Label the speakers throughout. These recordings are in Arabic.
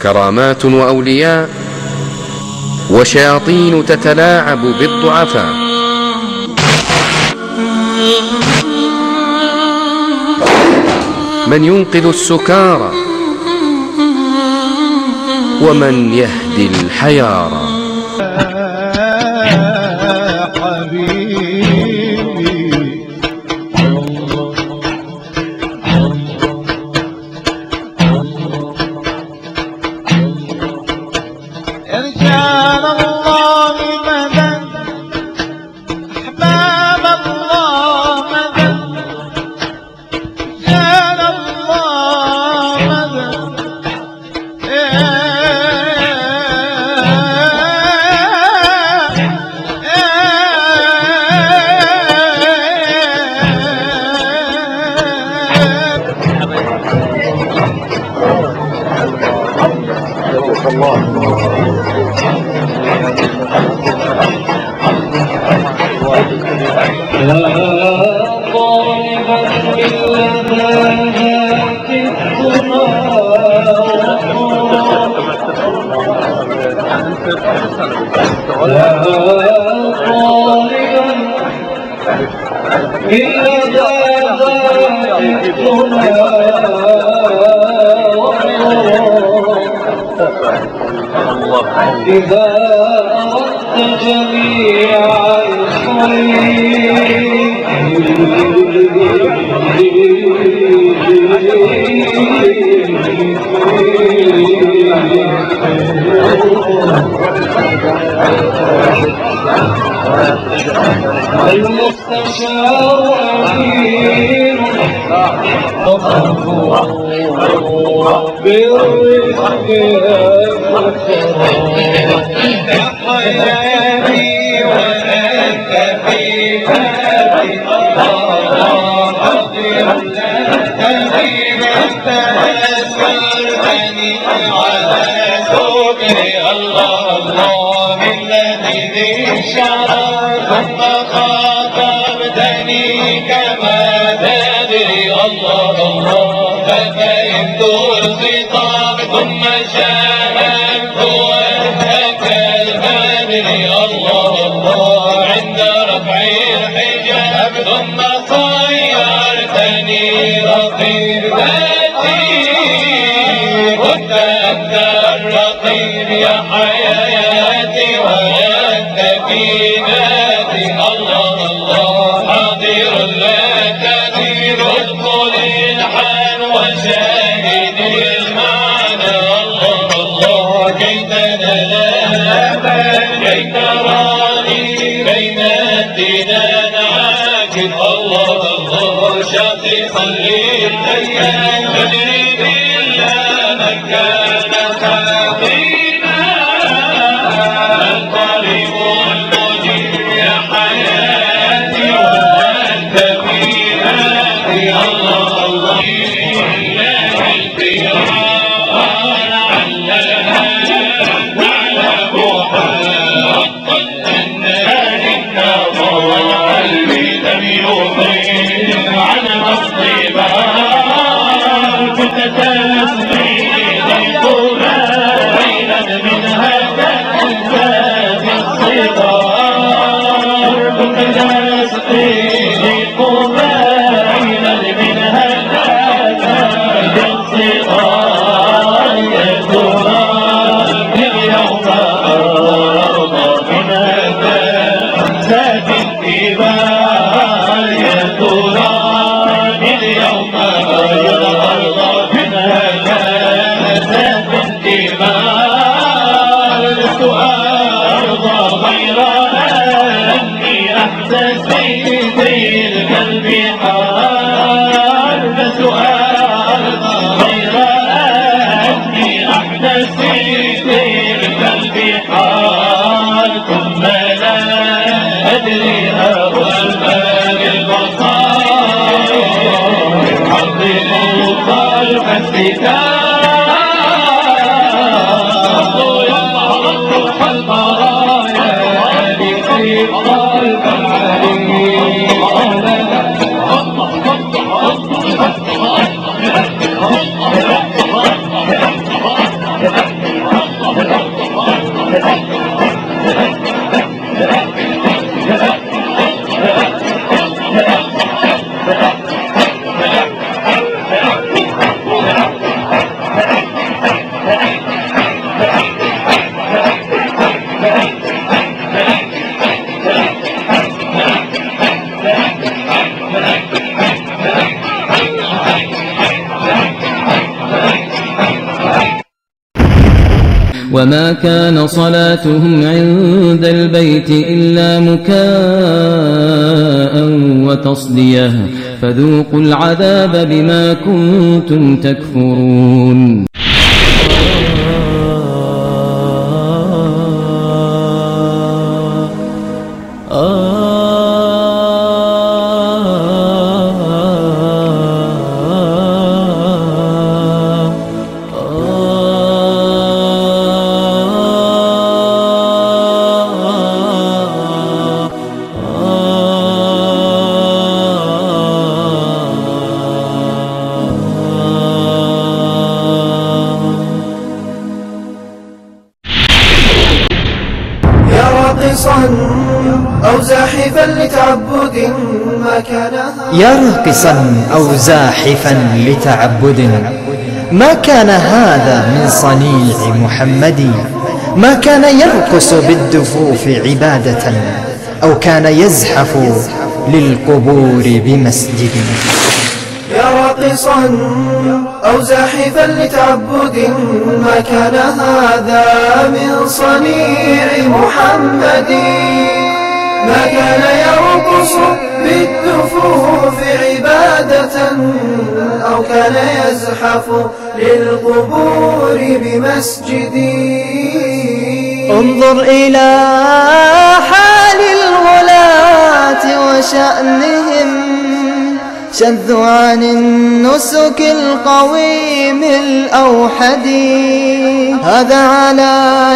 Speaker 1: كرامات وأولياء وشياطين تتلاعب بالضعفاء. من ينقذ السكارى ومن يهدي الحيارى.
Speaker 2: رجال الله مدد، أحباب الله مدد، رجال الله مدد. إذا أردت جميع المستشار أمين بالرزق يا حياتي وأنت في بابي الله أقدر لك فيما أسرتني على سكري الله الله من الذي شرف ثم خاطبتني كما تدري الله الله ففهمت الخطاب ثم شاهدت وجهك البدر الله الله عند رفع الحجاب ثم صيرتني رقيبتي كنت أنت الرقيب يا حياتي وأنت في نادي الله الله حاضر لا كثير ادخل الحال وشاهد المعنى الله الله كي تنالى كي تراني بين الدينان عاكف الله الله شخصا للأيام بدري بالله من كان خاطينا القريب المجيب يا حياتي وأنت في نادي الله الله
Speaker 3: Yeah. وما كان صلاتهم عند البيت إلا مكاء وتصدية فذوقوا العذاب بما كنتم تكفرون.
Speaker 4: أو زاحفا لتعبد ما كان
Speaker 5: يا راقصا أو زاحفا لتعبد ما كان هذا من صنيع محمد. ما كان يرقص بالدفوف عبادة أو كان يزحف للقبور بمسجد.
Speaker 4: يا راقصا أو زاحفا لتعبد ما كان هذا من صنيع محمد. ما كان يرقص بالدفوف عبادة أو كان يزحف للقبور بمسجد.
Speaker 5: انظر إلى حال الغلاة وشأنهم شذوا عن النسك القويم الأوحد. هذا على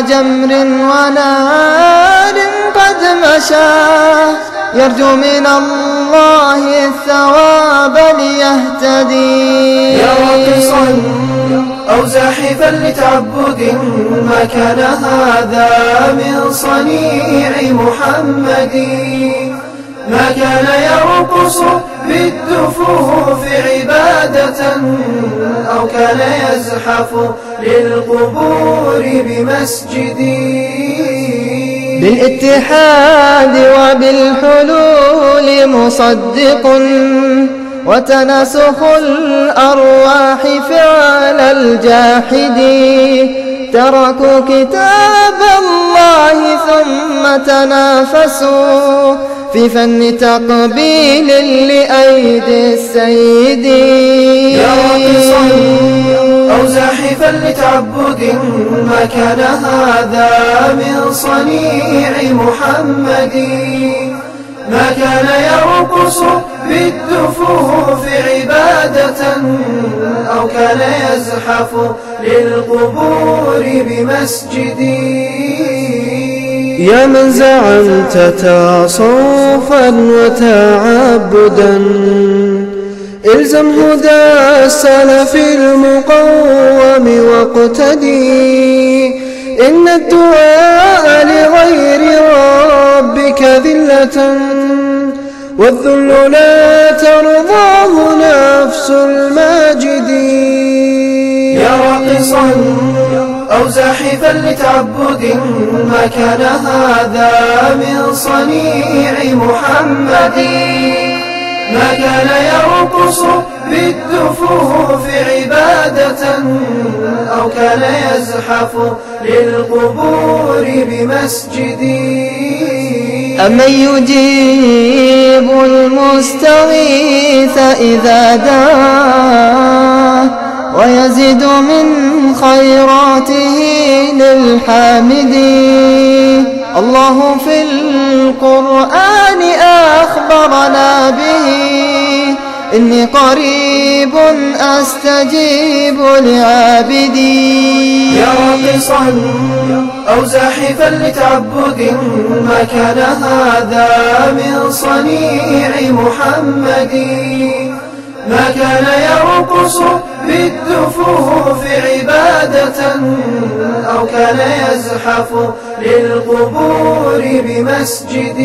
Speaker 5: جمر ونار قد مشى يرجو من الله الثواب ليهتدي.
Speaker 4: يا راقصا أو زاحفا لتعبد ما كان هذا من صنيع محمد. ما كان يرقص بالدفوف عبادة أو كان يزحف للقبور بمسجد.
Speaker 5: بالاتحاد وبالحلول مصدق وتناسخ الأرواح فعل الجاحد. تركوا كتاب الله ثم تنافسوا في فن تقبيل لأيدي السيد.
Speaker 4: يا راقصا أو زاحفا لتعبد ما كان هذا من صنيع محمد. ما كان يرقص بالدفوف عبادة أو كان يزحف للقبور بمسجد.
Speaker 6: يا من زعمت تصوفا وتعبدا الزم هدى السلف المقوم واقتدي. إن الدعاء لغير ربك ذلة والذل لا ترضاه نفس الماجد.
Speaker 4: يا راقصا أو زاحفا لتعبد ما كان هذا من صنيع محمد. ما كان يرقص بالدفوف عبادة أو كان يزحف للقبور بمسجد.
Speaker 5: أمن يجيب المستغيث إذا دعاه ويزيد من خيراته للحامدين. الله في القرآن أخبرنا به إني قريب أستجيب لعابدي.
Speaker 4: يا راقصا أو زاحفا لتعبد ما كان هذا من صنيع محمد. ما كان يرقص بالدفوف عبادة أو كان يزحف للقبور بمسجد.